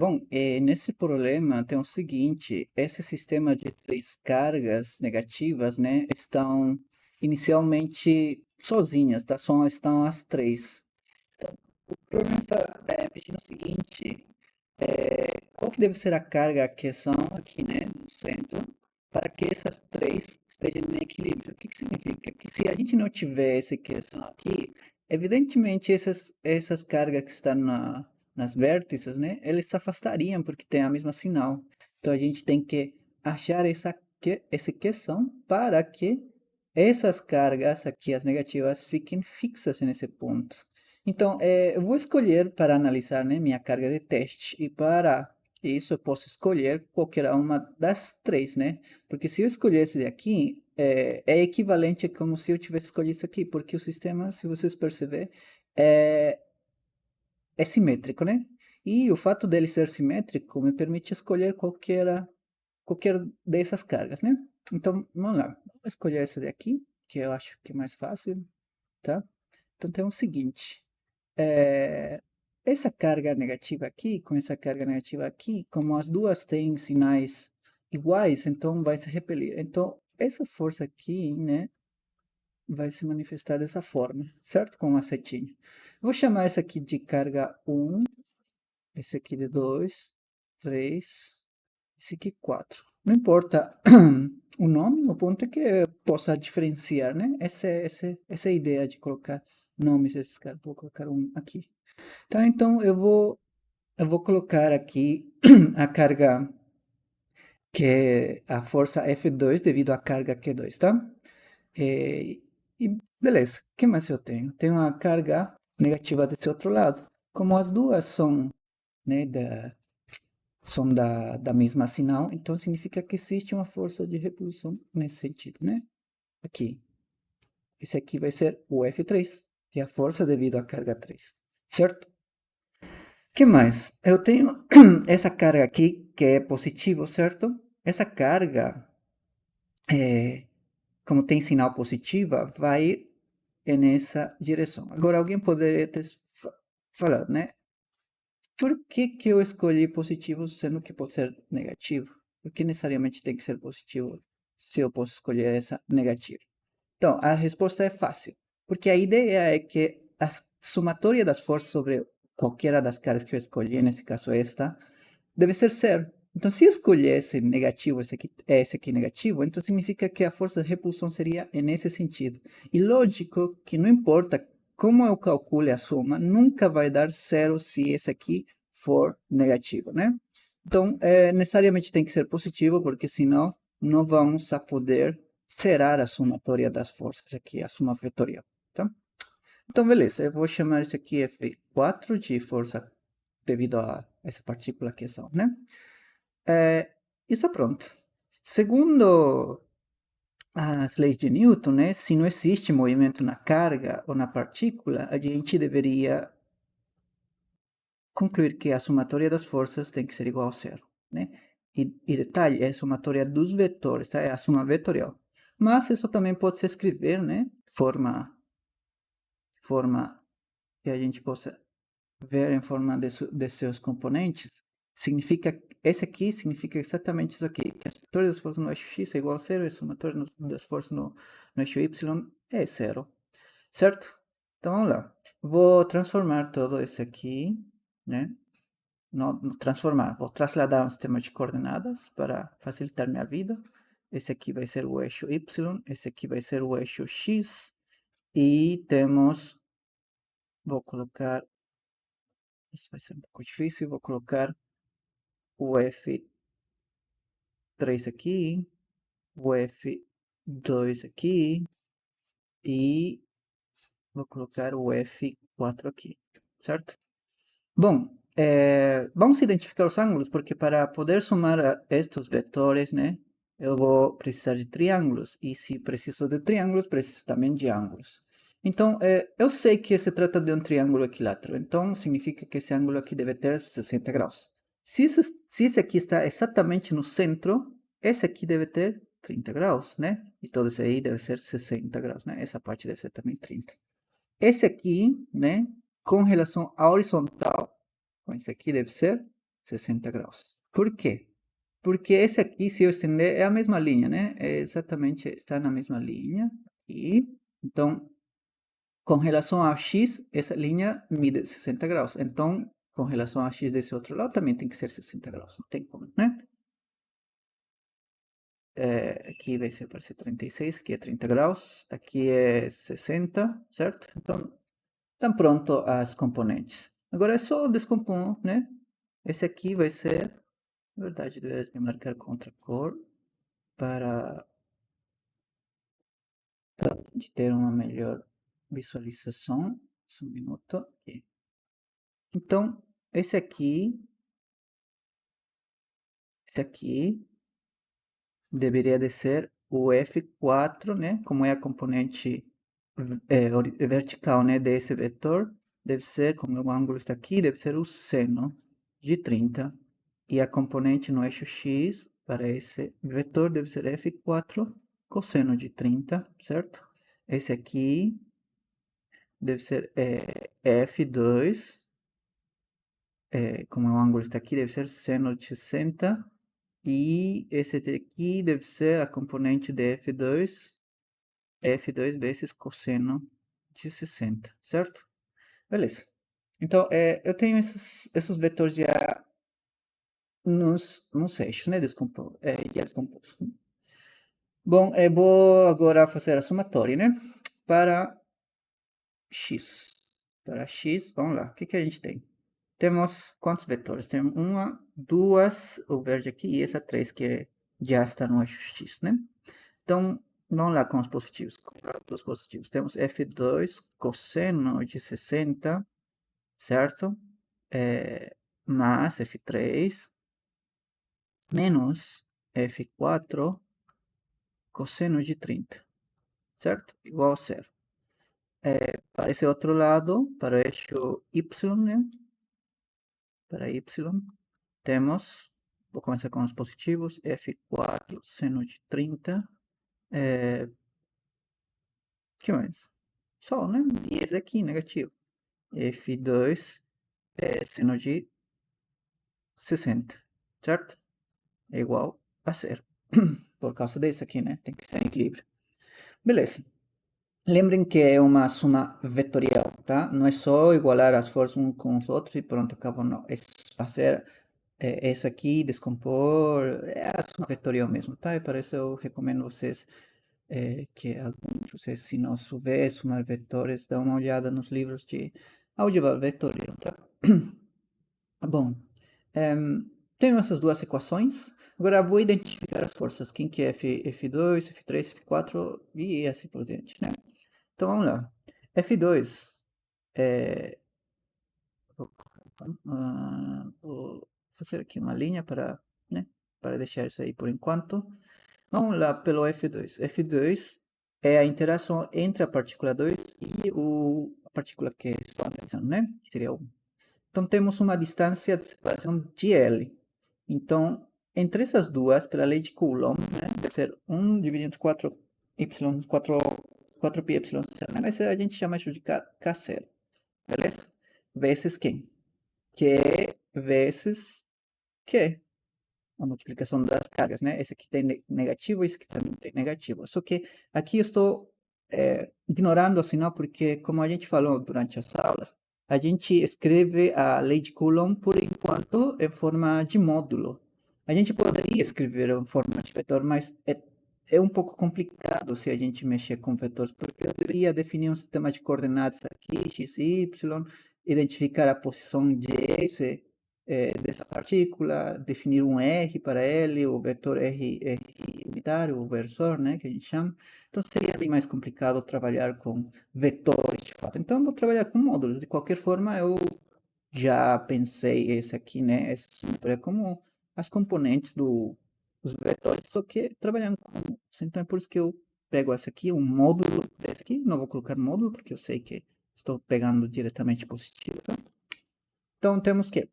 Bom, nesse problema tem o seguinte, esse sistema de três cargas negativas, né, estão inicialmente sozinhas, tá? Só estão as três. O problema está pedindo o seguinte, qual que deve ser a carga que são aqui, né, no centro, para que essas três estejam em equilíbrio? O que que significa? Que se a gente não tiver essa equação aqui, evidentemente essas cargas que estão nas vértices, né, eles se afastariam porque tem a mesma sinal. Então a gente tem que achar essa equação para que essas cargas aqui, as negativas, fiquem fixas nesse ponto. Então, eu vou escolher para analisar, né, minha carga de teste e para isso eu posso escolher qualquer uma das três, né? Porque se eu escolher esse daqui, é equivalente a como se eu tivesse escolhido isso aqui, porque o sistema, se vocês perceberem, é, é simétrico, né? E o fato dele ser simétrico me permite escolher qualquer dessas cargas, né? Então, vamos lá. Vou escolher essa daqui, que eu acho que é mais fácil, tá? Então, tem o seguinte. É, essa carga negativa aqui, com essa carga negativa aqui, como as duas têm sinais iguais, então vai se repelir. Então, essa força aqui, né, vai se manifestar dessa forma, certo? Com uma setinha. Vou chamar essa aqui de carga 1, esse aqui de 2, 3, esse aqui 4. Não importa o nome, o ponto é que eu possa diferenciar, né? Essa é a ideia de colocar nomes desses caras. Vou colocar um aqui. Tá, então eu vou colocar aqui a carga que é a força F2 devido à carga Q2, tá? E beleza, o que mais eu tenho? Tenho a carga negativa desse outro lado. Como as duas são, né, da mesma sinal, então significa que existe uma força de repulsão nesse sentido, né? Aqui. Esse aqui vai ser o F3, que é a força devido à carga 3, certo? Que mais? Eu tenho essa carga aqui que é positivo, certo? Essa carga, como tem sinal positiva, vai nessa direção. Agora, alguém poderia ter falado, né? Por que que eu escolhi positivo sendo que pode ser negativo? Por que necessariamente tem que ser positivo se eu posso escolher essa negativa? Então, a resposta é fácil, porque a ideia é que a somatória das forças sobre qualquer das caras que eu escolhi, nesse caso esta, deve ser zero. Então, se eu escolher esse negativo, esse aqui negativo, então significa que a força de repulsão seria nesse sentido. E lógico que não importa como eu calcule a soma, nunca vai dar zero se esse aqui for negativo, né? Então, necessariamente tem que ser positivo, porque senão não vamos a poder zerar a somatória das forças aqui, a soma vetorial, tá? Então, beleza, eu vou chamar isso aqui F4 de força devido a essa partícula que são, né? Isso é pronto. Segundo as leis de Newton, né, se não existe movimento na carga ou na partícula, a gente deveria concluir que a somatória das forças tem que ser igual a zero, né? E detalhe, é a somatória dos vetores, tá? É a soma vetorial. Mas isso também pode se escrever, né? Forma que a gente possa ver em forma de seus componentes, esse aqui significa exatamente isso aqui, que a somatória das forças no eixo x é igual a zero e a somatória das forças no eixo y é zero, certo? Então vamos lá, vou transformar todo esse aqui, né? Transformar, vou trasladar um sistema de coordenadas para facilitar minha vida. Esse aqui vai ser o eixo y, esse aqui vai ser o eixo x, e temos, vou colocar, isso vai ser um pouco difícil, vou colocar o F3 aqui, o F2 aqui e vou colocar o F4 aqui, certo? Bom, vamos identificar os ângulos, porque para poder somar estes vetores, né, eu vou precisar de triângulos, e se preciso de triângulos, preciso também de ângulos. Então, eu sei que se trata de um triângulo equilátero, então significa que esse ângulo aqui deve ter 60 graus. Se esse aqui está exatamente no centro, esse aqui deve ter 30 graus, né? E todo esse aí deve ser 60 graus, né? Essa parte deve ser também 30. Esse aqui, né, com relação à horizontal, com esse aqui deve ser 60 graus. Por quê? Porque esse aqui, se eu estender, é a mesma linha, né? É exatamente, está na mesma linha. E, então, com relação a x, essa linha mide 60 graus. Então, com relação a x desse outro lado, também tem que ser 60 graus. Não tem como, né? Aqui vai ser para ser 36, aqui é 30 graus, aqui é 60, certo? Então, estão pronto as componentes. Agora é só descompor, né? Esse aqui vai ser, na verdade, deveria marcar contra cor para a gente ter uma melhor visualização. Só um minuto. Aqui. Então, esse aqui deveria de ser o F4, né? Como é a componente vertical, né, desse vetor, deve ser, como o ângulo está aqui, deve ser o seno de 30. E a componente no eixo x para esse vetor deve ser F4 cosseno de 30, certo? Esse aqui deve ser F2, como o ângulo está aqui, deve ser seno de 60. E esse aqui deve ser a componente de F2 vezes cosseno de 60, certo? Beleza. Então, eu tenho esses vetores já nos eixos, né? Já descompostos. Bom, eu vou agora fazer a somatória, né? Para x. Para x, vamos lá. O que a gente tem? Temos quantos vetores? Tem uma, duas, o verde aqui, e essa três que já está no eixo x, né? Então, vamos lá com os positivos. Os positivos. Temos F2 cosseno de 60, certo? Mais F3 menos F4 cosseno de 30, certo? Igual a zero. Para esse outro lado, para o eixo Y, né? Para Y, temos, vou começar com os positivos, F4 seno de 30, que mais? Só, né? E esse aqui, negativo. F2 seno de 60, certo? É igual a zero. Por causa desse aqui, né? Tem que ser em equilíbrio. Beleza. Lembrem que é uma soma vetorial, tá? Não é só igualar as forças uns com os outros e pronto, acabou, não. É fazer essa aqui, descompor, é a soma vetorial mesmo, tá? E para isso eu recomendo vocês que alguns de vocês, se não souber somar vetores, dá uma olhada nos livros de álgebra vetorial, tá? Bom, tenho essas duas equações. Agora vou identificar as forças. Quem que é F2, F3, F4 e assim por diante, né? Então vamos lá. F2 vou fazer aqui uma linha para, né, para deixar isso aí por enquanto. Vamos lá pelo F2. F2 é a interação entre a partícula 2 e a partícula que estou analisando, né? Que seria o então, temos uma distância de separação de L. Então, entre essas duas, pela lei de Coulomb, né, deve ser 1 dividido entre 4y, 4πy0, né? Mas a gente chama isso de K0, beleza? Vezes quem? Q vezes Q. A multiplicação das cargas, né? Esse aqui tem negativo, esse aqui também tem negativo. Só que aqui eu estou ignorando o sinal porque, como a gente falou durante as aulas, a gente escreve a lei de Coulomb por enquanto em forma de módulo. A gente poderia escrever em forma de vetor, mas é um pouco complicado se a gente mexer com vetores, porque eu deveria definir um sistema de coordenadas aqui, x e y, identificar a posição de S dessa partícula, definir um R para L, o vetor R unitário, o versor, né, que a gente chama. Então seria bem mais complicado trabalhar com vetores de fato. Então vou trabalhar com módulos. De qualquer forma, eu já pensei esse aqui, né, esse é como as componentes dos vetores, só que trabalhando com isso. Então é por isso que eu pego essa aqui, um módulo desse aqui. Não vou colocar módulo, porque eu sei que estou pegando diretamente positivo. Tá? Então temos que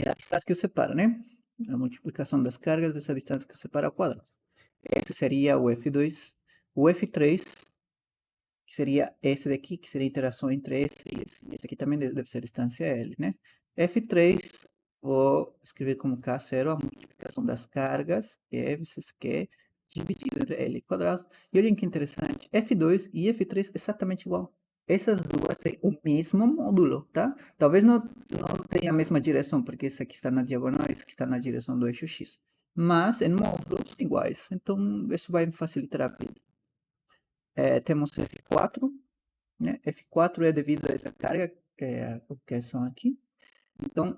a distância que o separa, né? A multiplicação das cargas dessa distância que o separa ao quadrado. Esse seria o F2. O F3, que seria esse daqui, que seria a interação entre esse e esse. Esse aqui também deve ser distância L, né? F3 vou escrever como K0 a multiplicação das cargas, E vezes Q, dividido entre L quadrado. E olhem que interessante, F2 e F3 exatamente igual. Essas duas têm o mesmo módulo, tá? Talvez não tenha a mesma direção, porque esse aqui está na diagonal, esse aqui está na direção do eixo X. Mas em módulos iguais. Então, isso vai facilitar a vida. Temos F4, né? F4 é devido a essa carga, que são aqui. Então, o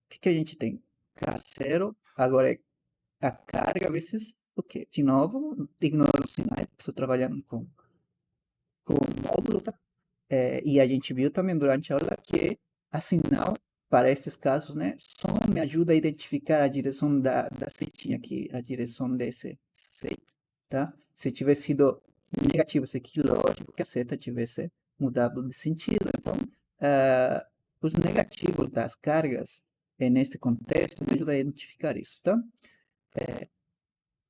que a gente tem? K0, agora é a carga vezes o quê? De novo, ignora os sinais, estou trabalhando com módulo, tá? E a gente viu também durante a aula que a sinal, para esses casos, né, só me ajuda a identificar a direção da setinha aqui, a direção desse seta, tá? Se tivesse sido negativo isso aqui, lógico que a seta tivesse mudado de sentido. Então, ah, os negativos das cargas, neste contexto, me ajudam a identificar isso, tá?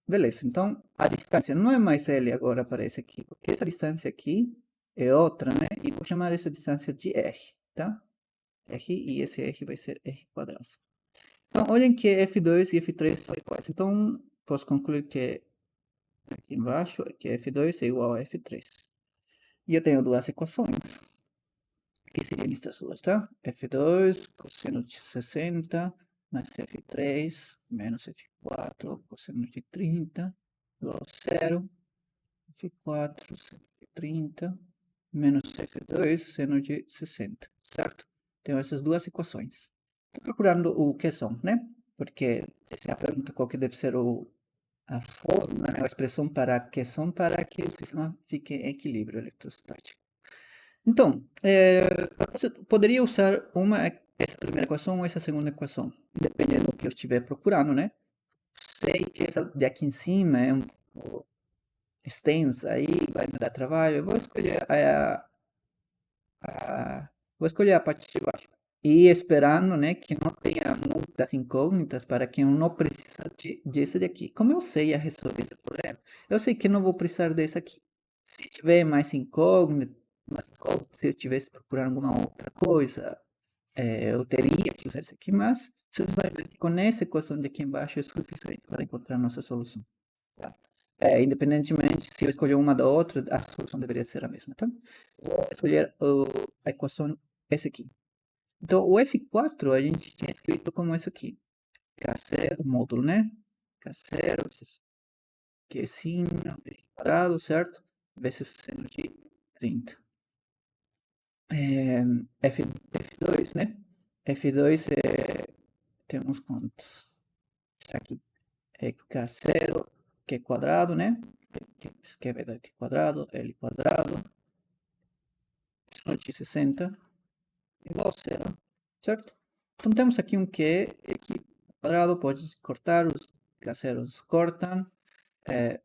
Beleza, então a distância não é mais L agora, aparece aqui, porque essa distância aqui é outra, né? E vou chamar essa distância de R, tá? R, e esse R vai ser R quadrado. Então, olhem que F2 e F3 são iguais. Então, posso concluir que aqui embaixo, que F2 é igual a F3. E eu tenho duas equações, que seriam estas duas, tá? F2, cosseno de 60, mais F3, menos F4, cosseno de 30, igual a zero. F4, seno de 30, menos F2, seno de 60, certo? Tenho essas duas equações. Estou procurando o que são, né? Porque essa é a pergunta qual que deve ser a forma, né? A expressão para que são para que o sistema fique em equilíbrio eletrostático. Então, você poderia usar essa primeira equação ou essa segunda equação, dependendo do que eu estiver procurando, né? Sei que essa de aqui em cima é um extensa aí, vai me dar trabalho, eu vou escolher a parte de baixo. E esperando, né, que não tenha muitas incógnitas para que eu não precise desse daqui. Como eu sei a resolver esse problema? Eu sei que não vou precisar desse aqui. Se tiver mais incógnito, se eu estivesse procurando alguma outra coisa, eu teria que usar esse aqui, mas vocês vão ver que com essa equação de aqui embaixo é suficiente para encontrar a nossa solução. Tá? Independentemente se eu escolher uma da outra, a solução deveria ser a mesma, tá? Vou escolher a equação essa aqui. Então, o F4 a gente tinha escrito como isso aqui. K0, módulo, né? K0 vezes Qzinho quadrado, certo? Vezes seno de 30. F2, né? F2 temos quantos? Isso aqui é K0, que é quadrado, né? Que é verdade, quadrado, L quadrado, seno de 60 igual a zero, certo? Então temos aqui um Q aqui quadrado, pode cortar, os K0s cortam.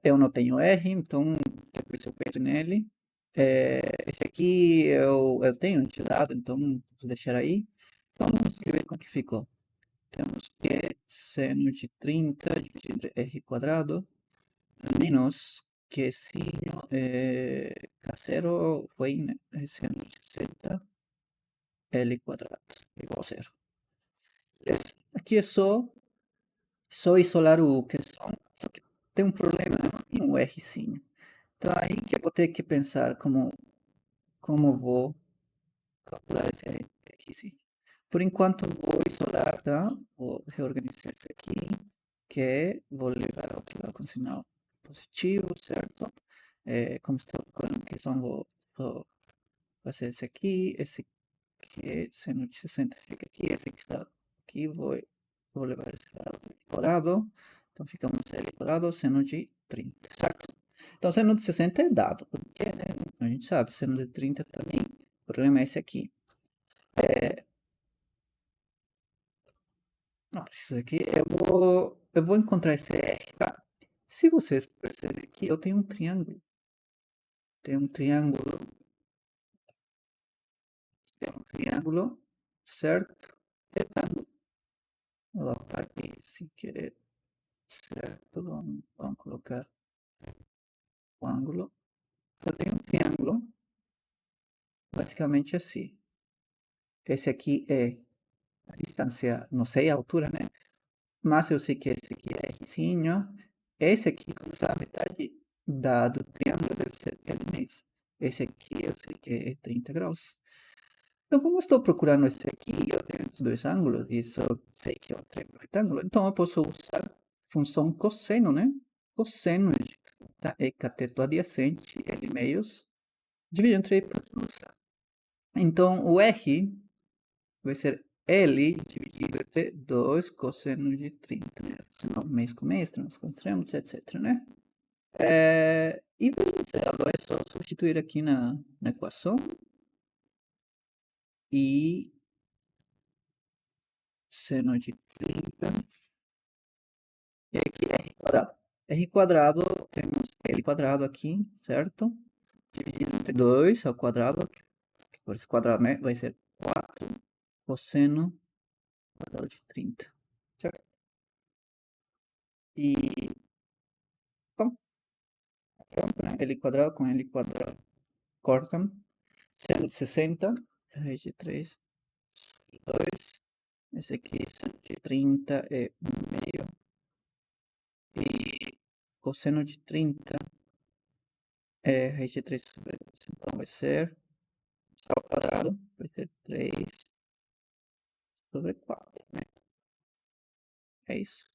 Eu não tenho R, então depois eu penso nele. Esse aqui eu tenho tirado, então vou deixar aí. Então vamos escrever como que ficou. Temos que seno de 30 dividido entre R quadrado menos que sino K0 foi, né? Seno de 60 L quadrado igual a zero. Beleza? Aqui é só isolar o que são, só que tem um problema, eu não tenho um Rzinho. Então aí que eu vou ter que pensar como vou calcular esse Rzinho. Por enquanto vou isolar, tá? Vou reorganizar isso aqui, que vou levar ao outro lado com sinal positivo, certo? Como estou falando que são, vou fazer esse aqui, seno de 60 fica aqui, esse que está aqui, vou levar esse lado quadrado, então fica um L quadrado, seno de 30, certo? Então, seno de 60 é dado, porque né, a gente sabe, seno de 30 também, o problema é esse aqui. Não precisa aqui, eu vou encontrar esse R, tá? Se vocês perceberem aqui, eu tenho um triângulo. Tem um triângulo, certo? Retângulo. Vou colocar aqui, se querer, certo? Vamos colocar o ângulo. Eu tenho um triângulo, basicamente assim. Esse aqui é a distância, não sei a altura, né? Mas eu sei que esse aqui é Rzinho. Esse aqui, como está a metade do triângulo, deve ser L menos. Esse aqui eu sei que é 30 graus. Então, como eu estou procurando esse aqui, eu tenho os dois ângulos, e isso eu sei que é um triângulo retângulo, então eu posso usar a função cosseno, né? Cosseno de cateto adjacente, L meios, dividido entre hipotenusa. Então, o R vai ser L dividido entre 2 cosseno de 30, né? Senão, mês com mês, tramos com tramos, etc, né? E beleza, agora é só substituir aqui na equação. E seno de 30, e aqui R quadrado. R quadrado, temos L quadrado aqui, certo? Dividido entre 2 ao quadrado, por esse quadrado, né? Vai ser 4 cosseno quadrado de 30, certo? E, bom, pronto, né? L quadrado com L quadrado cortam. Seno de 60, raiz de 3, 2. Esse aqui, seno de 30 é 1,5. E cosseno de 30 é raiz de 3 sobre 2. Então vai ser ao quadrado, vai ser 3 sobre 4, né? É isso.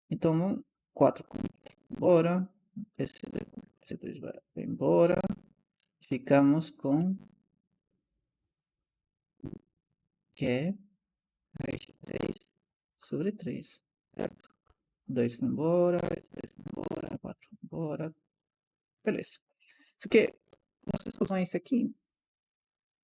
Então, 4 embora, esse 2 vai embora, ficamos com que é raiz de 3 sobre 3, certo? 2 vai embora, 3 vai embora, 4 vai embora, beleza. Isso aqui, nossa solução é isso aqui,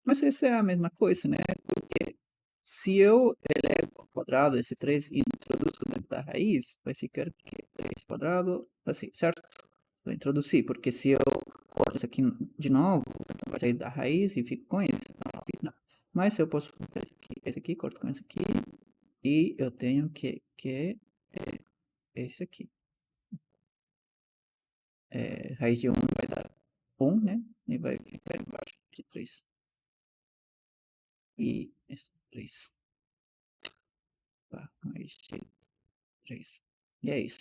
mas essa é a mesma coisa, né? Porque se eu elevo ao quadrado esse 3 e introduzo dentro da raiz, vai ficar o quê? 3 quadrado, assim, certo? Vou introduzir, porque se eu corto isso aqui de novo, vai sair da raiz e fico com isso. Não. Mas eu posso fazer esse aqui, corto com esse aqui, e eu tenho que é esse aqui. Raiz de 1 vai dar 1, né? E vai ficar embaixo de 3. E esse 3. Tá, raiz de 3. E é isso.